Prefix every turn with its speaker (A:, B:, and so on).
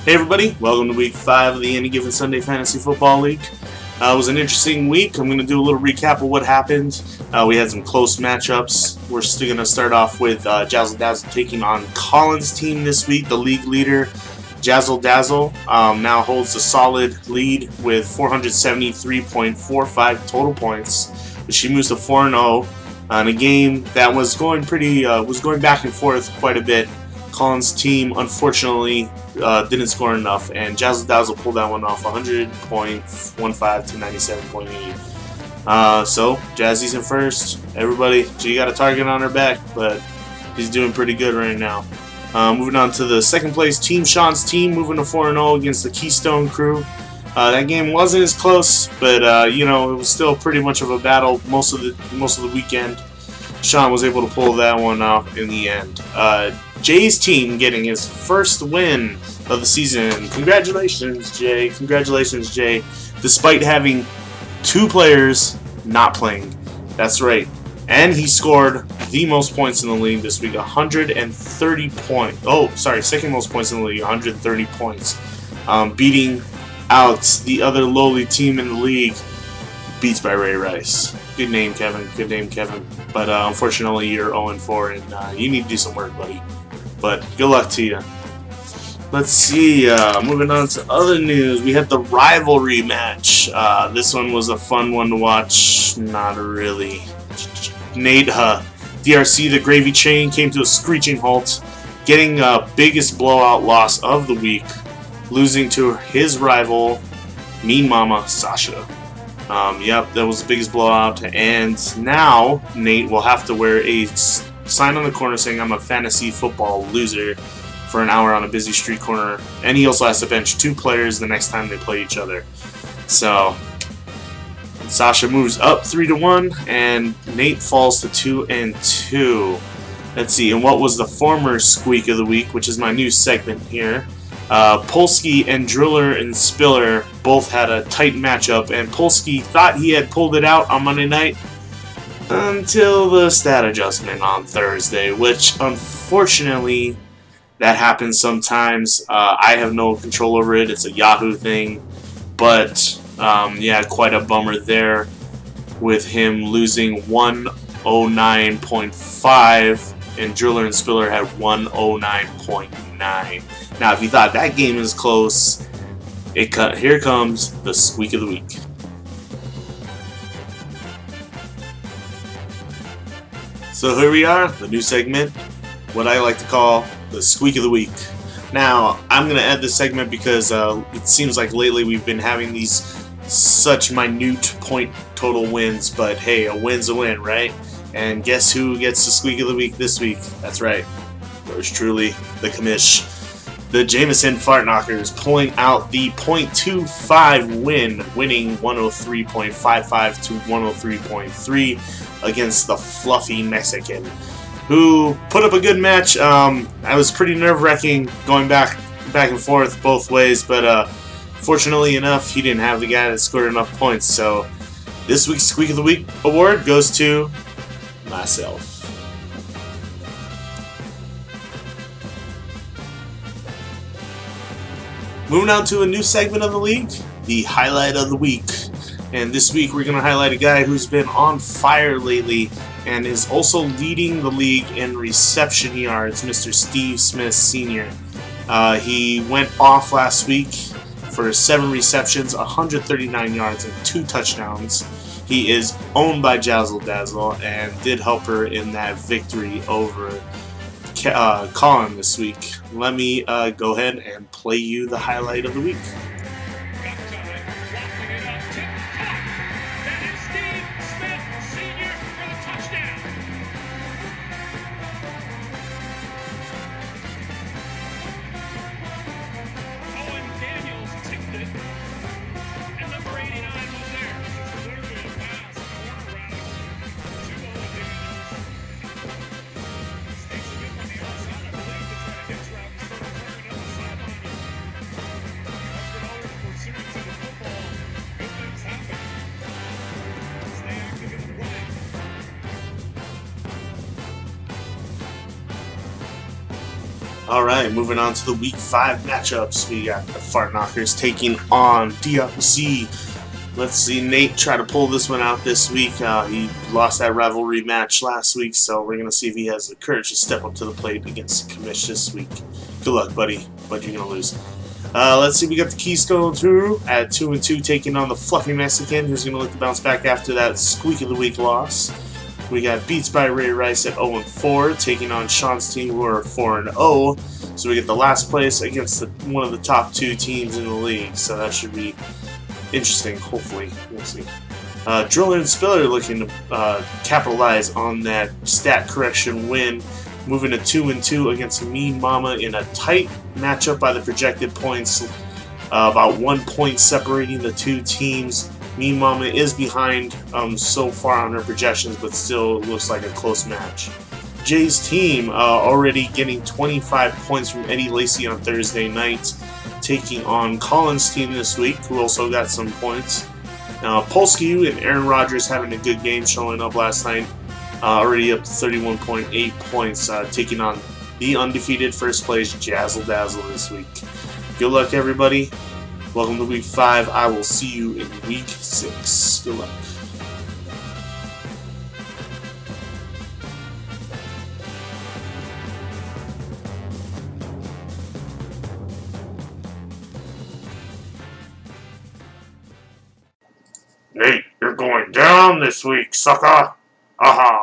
A: Hey everybody, welcome to week 5 of the Any Given Sunday Fantasy Football League. It was an interesting week. I'm going to do a little recap of what happened. We had some close matchups. We're still going to start off with Jazzle Dazzle taking on Colin's team this week. The league leader, Jazzle Dazzle, now holds a solid lead with 473.45 total points. But she moves to 4-0 in a game that was going back and forth quite a bit. Colin's team, unfortunately, didn't score enough, and Jazzle Dazzle pulled that one off 100.15 to 97.8. So, Jazzy's in first. Everybody, she got a target on her back, but she's doing pretty good right now. Moving on to the second place team, Sean's team, moving to 4-0 against the Keystone crew. That game wasn't as close, but you know, it was still pretty much of a battle most of the weekend. Sean was able to pull that one off in the end. Jay's team getting his first win of the season. Congratulations, Jay. Congratulations, Jay. Despite having 2 players not playing. That's right. And he scored the most points in the league this week, 130 points. Oh, sorry, second most points in the league, 130 points. Beating out the other lowly team in the league, Beats by Ray Rice. Good name, Kevin. Good name, Kevin. But unfortunately, you're 0-4, and you need to do some work, buddy. But good luck to you. Let's see. Moving on to other news, we had the rivalry match. This one was a fun one to watch. Not really. Nate, DRC, the Gravy Chain, came to a screeching halt, getting biggest blowout loss of the week, losing to his rival, Mean Mama Sasha. Yep, that was the biggest blowout, and now Nate will have to wear a sign on the corner saying I'm a fantasy football loser for an hour on a busy street corner, and he also has to bench 2 players the next time they play each other. So Sasha moves up 3-1, and Nate falls to 2-2. Let's see, and what was the former squeak of the week, which is my new segment here. Polsky and Driller and Spiller both had a tight matchup, and Polsky thought he had pulled it out on Monday night until the stat adjustment on Thursday, which unfortunately that happens sometimes. I have no control over it. It's a Yahoo thing, but yeah, quite a bummer there with him losing 109.5, and Driller and Spiller had 109.9. Now, if you thought that game is close, here comes the squeak of the week. So here we are, the new segment, what I like to call the squeak of the week. Now, I'm going to add this segment because it seems like lately we've been having these such minute point total wins, but hey, a win's a win, right? And guess who gets the squeak of the week this week? That's right, yours truly, the commish. The Jameson Fart Knockers pulling out the .25 win, winning 103.55 to 103.3 against the fluffy Mexican, who put up a good match. I was pretty nerve-wracking going back and forth both ways, but fortunately enough, he didn't have the guy that scored enough points. So this week's Squeak of the Week award goes to myself. Moving on to a new segment of the league, the highlight of the week. And this week we're going to highlight a guy who's been on fire lately and is also leading the league in reception yards, Mr. Steve Smith Sr. He went off last week for 7 receptions, 139 yards, and 2 touchdowns. He is owned by Jazzle Dazzle and did help her in that victory over Colin this week. Let me go ahead and play you the highlight of the week. Alright, moving on to the Week 5 matchups. We got the Fart Knockers taking on DLC. Let's see Nate try to pull this one out this week. He lost that rivalry match last week, so we're going to see if he has the courage to step up to the plate against Kamish this week. Good luck, buddy, but you're going to lose. Let's see, we got the Keystone 2 at 2-2 taking on the Fluffy Mexican, who's going to look to bounce back after that Squeak of the Week loss. We got Beats by Ray Rice at 0-4 taking on Sean's team, who are 4-0. So we get the last place against one of the top 2 teams in the league, so that should be interesting, hopefully. We'll see. Driller and Spiller looking to capitalize on that stat correction win, moving to 2-2 against Mean Mama in a tight matchup by the projected points, about 1 point separating the 2 teams. Mean Mama is behind so far on her projections, but still looks like a close match. Jay's team already getting 25 points from Eddie Lacy on Thursday night, taking on Colin's team this week, who also got some points. Polsky and Aaron Rodgers having a good game showing up last night, already up to 31.8 points, taking on the undefeated first place Jazzle Dazzle this week. Good luck, everybody. Welcome to Week 5. I will see you in Week 6. Good luck. Nate, you're going down this week, sucker. Aha.